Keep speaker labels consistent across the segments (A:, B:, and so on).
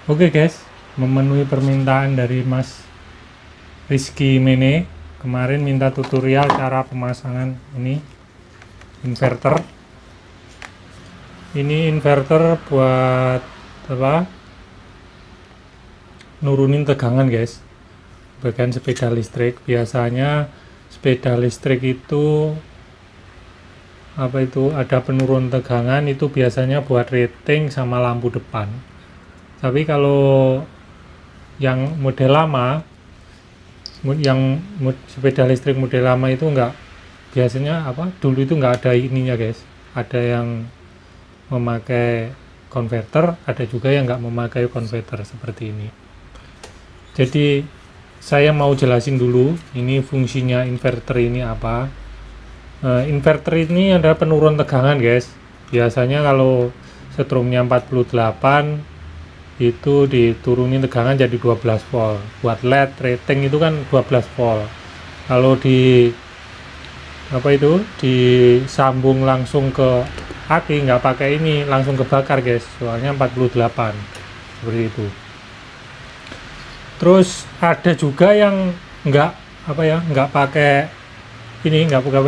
A: Oke guys, memenuhi permintaan dari Mas Rizky Mene. Kemarin minta tutorial cara pemasangan ini inverter. Ini inverter buat apa? Nurunin tegangan guys. Bagian sepeda listrik. Biasanya sepeda listrik itu ada penurun tegangan, itu biasanya buat rating sama lampu depan. Tapi kalau yang model lama, sepeda listrik model lama itu enggak, biasanya dulu itu enggak ada ininya guys. Ada yang memakai konverter, ada juga yang enggak memakai konverter seperti ini. Jadi saya mau jelasin dulu ini fungsinya inverter ini apa. Inverter ini adalah penurun tegangan guys. Biasanya kalau strumnya 48 itu diturunin tegangan jadi 12 volt. Buat LED rating itu kan 12 volt. Kalau disambung langsung ke aki, nggak pakai ini, langsung kebakar guys, soalnya 48 seperti itu. Terus ada juga yang nggak pakai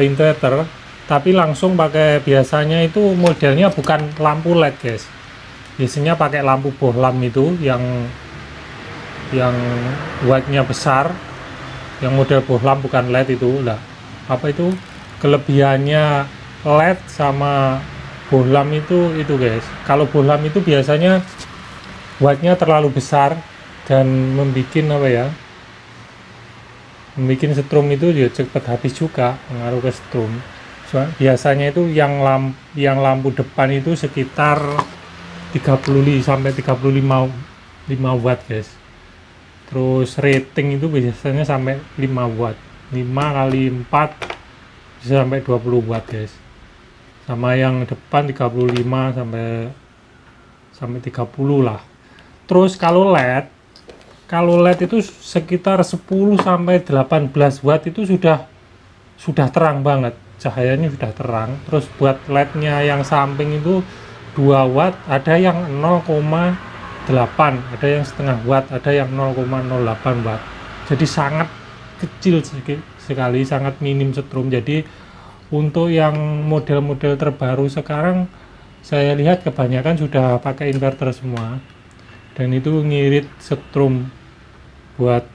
A: inverter, tapi langsung pakai, biasanya itu modelnya bukan lampu LED guys, biasanya pakai lampu bohlam itu yang wattnya besar, yang model bohlam bukan LED itu lah. Kelebihannya LED sama bohlam itu guys, kalau bohlam itu biasanya wattnya terlalu besar dan membuat strum itu dia cepat habis juga, pengaruh ke strum. Biasanya itu yang lampu depan itu sekitar 30 sampai 35 watt guys. Terus rating itu biasanya sampai 5 watt, 5 kali 4 bisa sampai 20 watt guys. Sama yang depan 35 sampai 30 lah. Terus kalau LED itu sekitar 10 sampai 18 watt itu sudah terang banget, cahayanya sudah terang. Terus buat LED-nya yang samping itu 2 watt, ada yang 0,8, ada yang setengah watt, ada yang 0,08 watt. Jadi sangat kecil sekali, sangat minim setrum. Jadi untuk yang model-model terbaru sekarang saya lihat kebanyakan sudah pakai inverter semua, dan itu ngirit setrum buat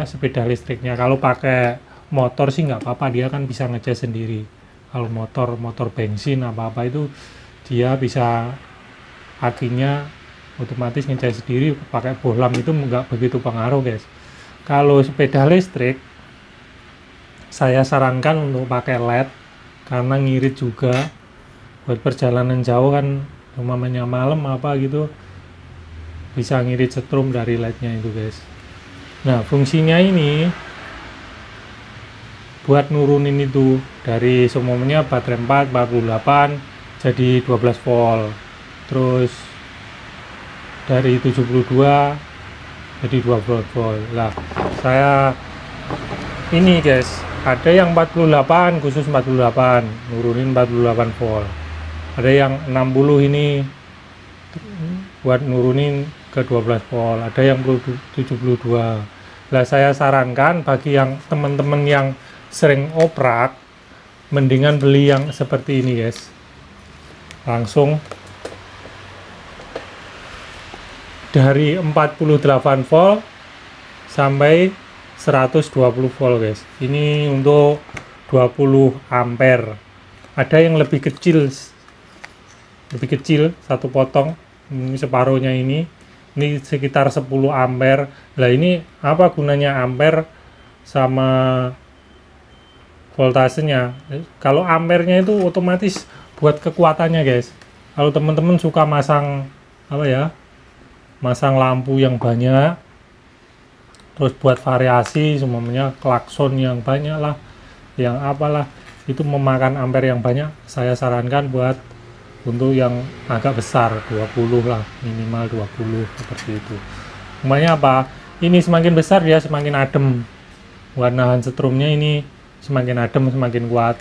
A: sepeda listriknya. Kalau pakai motor sih nggak apa-apa, dia kan bisa ngecas sendiri. Kalau motor bensin itu dia bisa, akinya otomatis ngecas sendiri, pakai bohlam itu nggak begitu pengaruh guys. Kalau sepeda listrik saya sarankan untuk pakai LED, karena ngirit juga buat perjalanan jauh kan, umpamanya malam bisa ngirit setrum dari LED-nya itu guys. Nah, fungsinya ini buat nurunin itu dari semuanya baterai 48 jadi 12 volt, terus dari 72 jadi 12 volt lah. Saya ini guys, ada yang 48, khusus 48 nurunin 48 volt, ada yang 60 ini buat nurunin ke 12 volt, ada yang 72 lah. Saya sarankan bagi yang teman-teman yang sering oprak, mendingan beli yang seperti ini guys, langsung dari 48 volt sampai 120 volt guys. Ini untuk 20 ampere. Ada yang lebih kecil satu potong, ini separuhnya ini sekitar 10 ampere. Lah ini apa gunanya ampere sama voltasenya? Kalau ampernya itu otomatis buat kekuatannya guys. Kalau teman-teman suka masang masang lampu yang banyak, terus buat variasi, semuanya klakson yang banyak lah, yang itu memakan ampere yang banyak, saya sarankan buat untuk yang agak besar, 20 lah, minimal 20 seperti itu. Namanya ini semakin besar dia semakin adem, buat nahan setrumnya ini semakin adem, semakin kuat.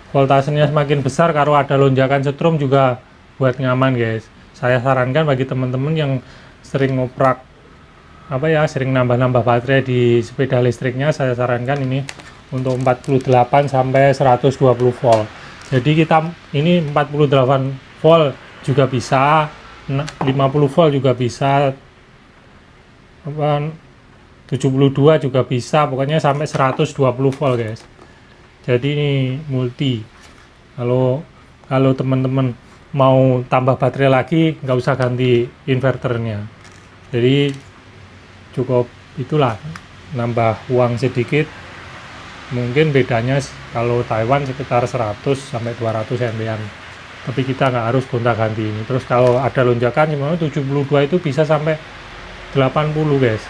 A: Voltasenya semakin besar, kalau ada lonjakan setrum juga buat nyaman guys. saya sarankan bagi teman-teman yang sering ngoprak sering nambah-nambah baterai di sepeda listriknya, saya sarankan ini untuk 48 sampai 120 volt. Jadi kita ini 48 volt juga bisa, 50 volt juga bisa, 72 juga bisa, pokoknya sampai 120 volt guys. Jadi ini multi. Kalau teman-teman mau tambah baterai lagi, nggak usah ganti inverternya. Jadi cukup itulah, nambah uang sedikit. Mungkin bedanya kalau Taiwan sekitar 100 sampai 200 ampean. Tapi kita nggak harus gonta-ganti ini. Terus kalau ada lonjakan 72 itu bisa sampai 80 guys.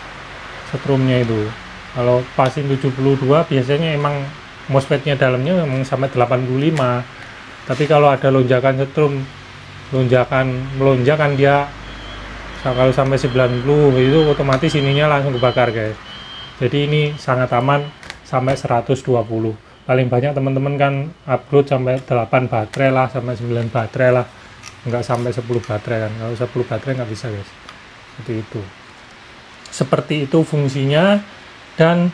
A: Setrumnya itu. Kalau pasin 72 biasanya emang MOSFET-nya dalamnya memang sampai 85. Tapi kalau ada lonjakan setrum, melonjakan dia kalau sampai 90 itu otomatis ininya langsung kebakar guys. Jadi ini sangat aman sampai 120. Paling banyak teman-teman kan upload sampai 8 baterai lah, sampai 9 baterai lah, nggak sampai 10 baterai kan. Kalau 10 baterai nggak bisa guys. Seperti itu fungsinya. Dan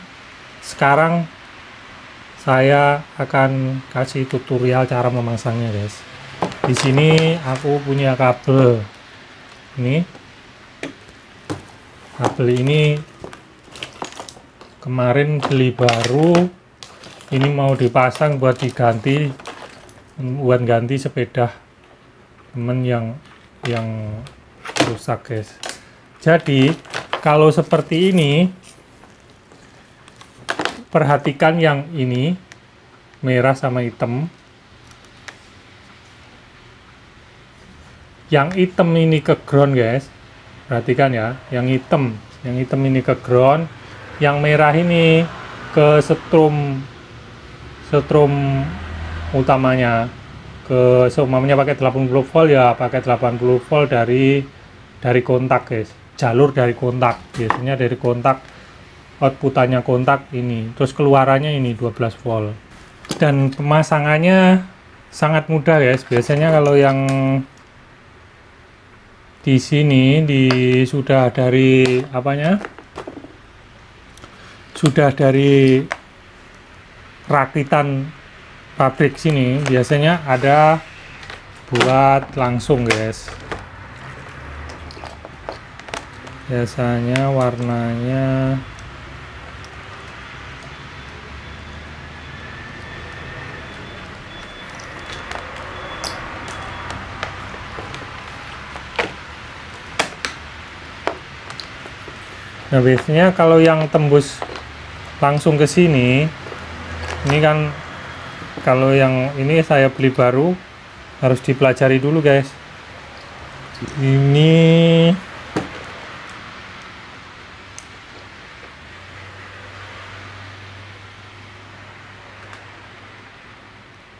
A: sekarang saya akan kasih tutorial cara memasangnya guys. Di sini aku punya kabel ini. Kabel ini kemarin beli baru, ini mau dipasang buat ganti sepeda temen yang rusak guys. Jadi kalau seperti ini, perhatikan yang ini merah sama hitam. Yang hitam ini ke ground guys. Perhatikan ya, yang hitam ini ke ground, yang merah ini ke setrum utamanya. Seumpamanya pakai 80 volt ya, pakai 80 volt dari kontak guys. Jalur dari kontak, biasanya dari kontak, outputannya kontak ini, terus keluarannya ini 12 volt. Dan pemasangannya sangat mudah guys. Biasanya kalau yang di sini sudah dari rakitan pabrik sini, biasanya ada buat langsung guys. Biasanya warnanya nah, biasanya kalau yang tembus langsung ke sini, ini kan kalau yang ini saya beli baru, harus dipelajari dulu guys. Ini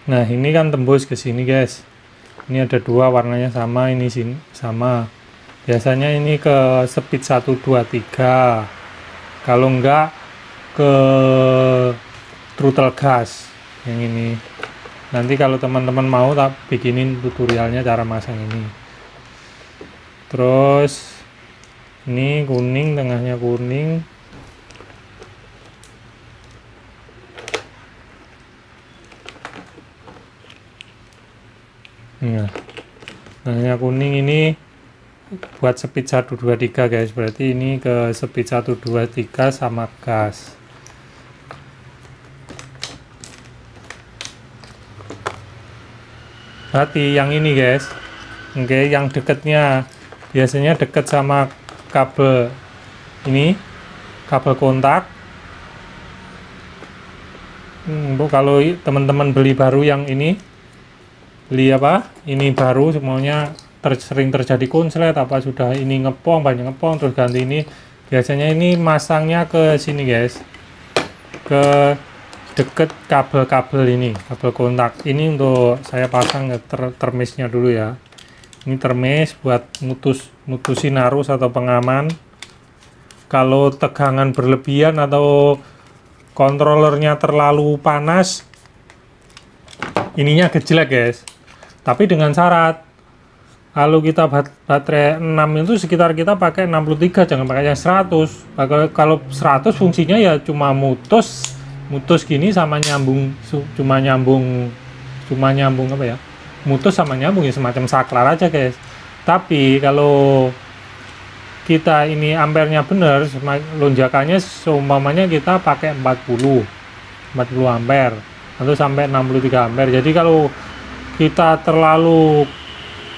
A: nah, ini kan tembus ke sini guys. Ini ada dua, warnanya sama, ini sini sama. Biasanya ini ke speed 123, kalau enggak ke throttle gas yang ini. Nanti kalau teman-teman mau tak bikinin tutorialnya cara masang ini. Terus ini kuning, tengahnya kuning. Nah, tengahnya kuning ini buat speed 123 guys, berarti ini ke speed 123 sama gas. Berarti yang ini guys, oke, yang dekatnya biasanya dekat sama kabel ini, kabel kontak. Kalau teman-teman beli baru yang ini, ini baru semuanya sering terjadi konslet sudah ini ngepong, banyak ngepong, terus ganti ini. Biasanya ini masangnya ke sini guys, ke deket kabel-kabel ini, kabel kontak ini. Untuk saya pasang ke termisnya dulu ya. Ini termis buat mutusin arus atau pengaman. Kalau tegangan berlebihan atau kontrolernya terlalu panas, ininya gejlek guys. Tapi dengan syarat, Kalau kita baterai 6 itu sekitar kita pakai 63, jangan pakai yang 100. Kalau 100 fungsinya ya cuma mutus gini sama nyambung, cuma nyambung apa ya, mutus sama nyambung ya, semacam saklar aja guys. Tapi kalau kita ini ampernya bener, lonjakannya seumpamanya kita pakai 40 ampere atau sampai 63 ampere. Jadi kalau kita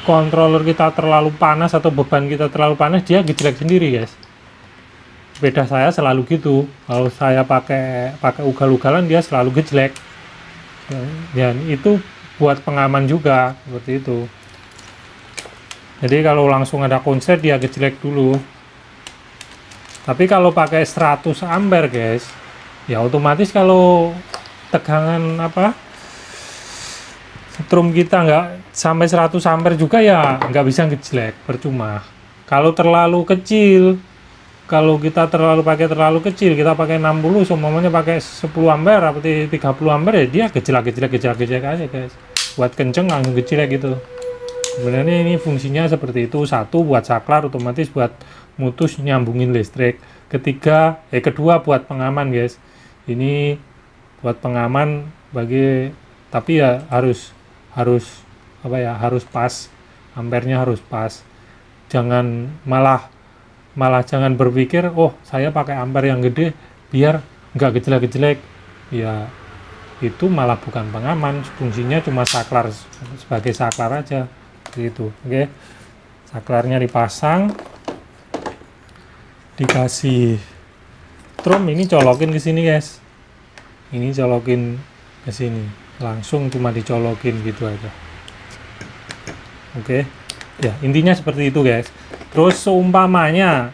A: controller kita terlalu panas atau beban kita terlalu panas, dia gejlek sendiri guys. Sepeda saya selalu gitu, kalau saya pakai ugal-ugalan dia selalu gejlek. Dan itu buat pengaman juga seperti itu. Jadi kalau langsung ada konslet dia gejlek dulu. Tapi kalau pakai 100 ampere guys, ya otomatis kalau tegangan strom kita nggak sampai 100 ampere juga ya nggak bisa gejlek, percuma. Kalau terlalu kecil, kalau kita pakai terlalu kecil, kita pakai 60, semuanya pakai 10 ampere atau 30 ampere, ya dia gejlek aja guys. Buat kenceng langsung gejlek gitu. Sebenarnya ini fungsinya seperti itu. Satu buat saklar, otomatis buat mutus nyambungin listrik. Kedua buat pengaman guys. Ini buat pengaman tapi ya harus pas, ampernya harus pas. Jangan malah jangan berpikir, oh saya pakai ampere yang gede biar nggak gejlek. Ya itu malah bukan pengaman, fungsinya cuma saklar, sebagai saklar aja gitu. Oke, saklarnya dipasang, dikasih strom, ini colokin ke sini guys, ini colokin ke sini, langsung cuma dicolokin gitu aja. Oke, ya intinya seperti itu guys. Terus seumpamanya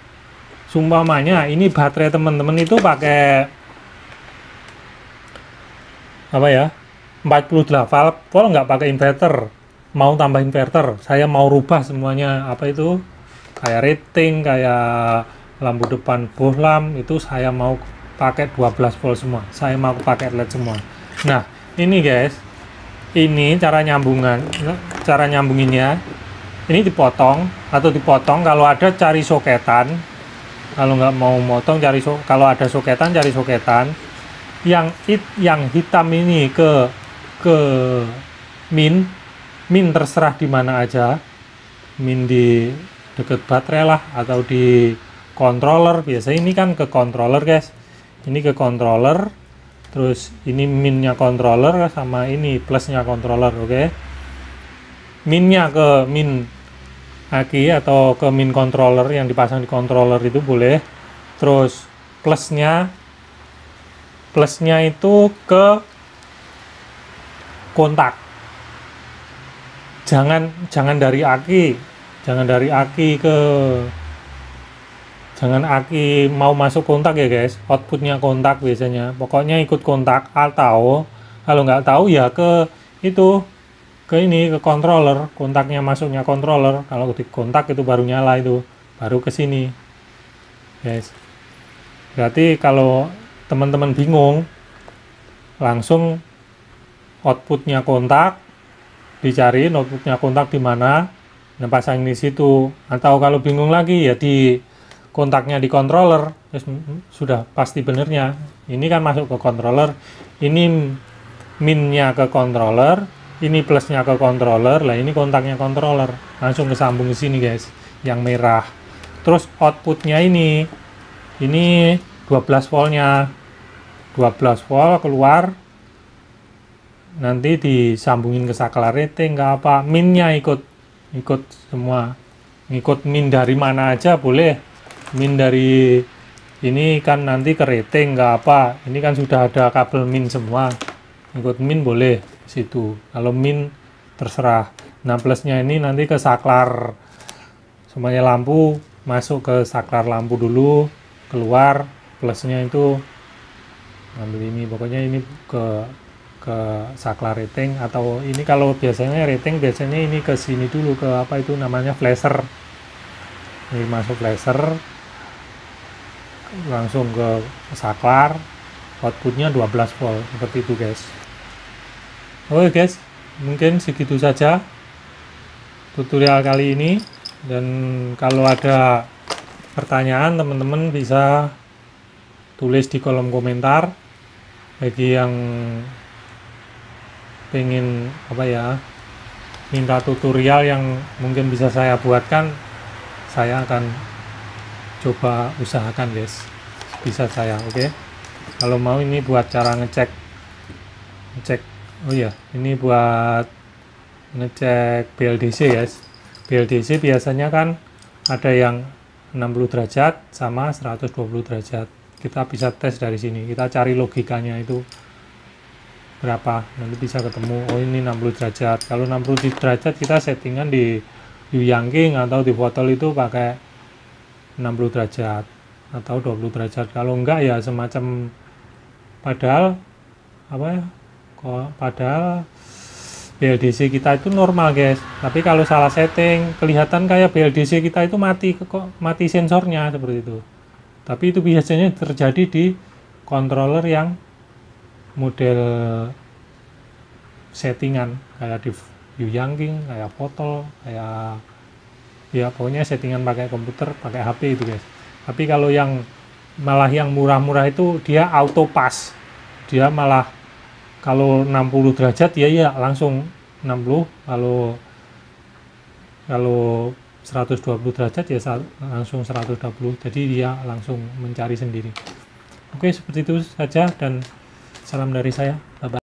A: ini baterai teman-teman itu pakai 48 volt, nggak pakai inverter, mau tambah inverter, saya mau rubah semuanya, kayak rating, kayak lampu depan bohlam, itu saya mau pakai 12 volt semua, saya mau pakai LED semua. Nah ini guys, ini cara nyambunginnya, ini dipotong, kalau ada cari soketan, kalau nggak mau motong kalau ada soketan cari soketan yang hitam ini ke min terserah di mana aja, min di deket baterai lah atau di controller. Biasanya ini kan ke controller guys, ini ke controller, terus ini minnya controller sama ini plusnya controller. Oke, minnya ke min aki atau ke min controller yang dipasang di controller itu boleh, terus plusnya itu ke kontak, jangan dari aki mau masuk kontak ya guys, outputnya kontak biasanya, pokoknya ikut kontak, atau kalau nggak tahu ya ke controller, kontaknya masuknya controller, kalau di kontak itu baru nyala, itu baru ke sini guys. Berarti kalau teman-teman bingung, langsung outputnya kontak, dicariin outputnya kontak di mana, dan pasang di situ. Atau kalau bingung lagi ya di kontaknya di controller, sudah pasti benernya. Ini kan masuk ke controller, ini minnya ke controller, ini plusnya ke controller, lah ini kontaknya controller, langsung kesambung ke sini guys, yang merah. Terus outputnya ini 12 voltnya, 12 volt keluar, nanti disambungin ke saklar rating, nggak apa, minnya ikut semua, ikut min dari mana aja boleh, min dari ini kan nanti ke rating nggak apa, ini kan sudah ada kabel min semua, ikut min boleh situ. Kalau min terserah. Nah plusnya ini nanti ke saklar, semuanya lampu masuk ke saklar lampu dulu, keluar plusnya itu ambil ini, pokoknya ini ke saklar rating, atau ini kalau biasanya rating biasanya ini ke sini dulu, ke namanya flasher, ini masuk flasher langsung ke saklar, outputnya 12 volt seperti itu guys. Oke guys, mungkin segitu saja tutorial kali ini, dan kalau ada pertanyaan teman-teman bisa tulis di kolom komentar. Bagi yang pengen minta tutorial yang mungkin bisa saya buatkan, saya akan coba usahakan guys, bisa saya. Oke. Kalau mau ini buat cara ngecek oh ya, ini buat ngecek BLDC guys. BLDC biasanya kan ada yang 60 derajat sama 120 derajat. Kita bisa tes dari sini, kita cari logikanya itu berapa, nanti bisa ketemu. Oh, ini 60 derajat. Kalau 60 derajat kita settingan di Yanking atau di botol itu pakai 60 derajat atau 20 derajat. Kalau enggak ya semacam, padahal BLDC kita itu normal guys, tapi kalau salah setting kelihatan kayak BLDC kita itu mati sensornya seperti itu. Tapi itu biasanya terjadi di controller yang model settingan kayak di Yanking, kayak botol, kayak ya pokoknya settingan pakai komputer, pakai HP itu guys. Tapi kalau yang malah yang murah-murah itu dia auto pass, dia malah kalau 60 derajat ya langsung 60, kalau 120 derajat ya langsung 120, jadi dia langsung mencari sendiri. Oke, seperti itu saja dan salam dari saya. Bye bye.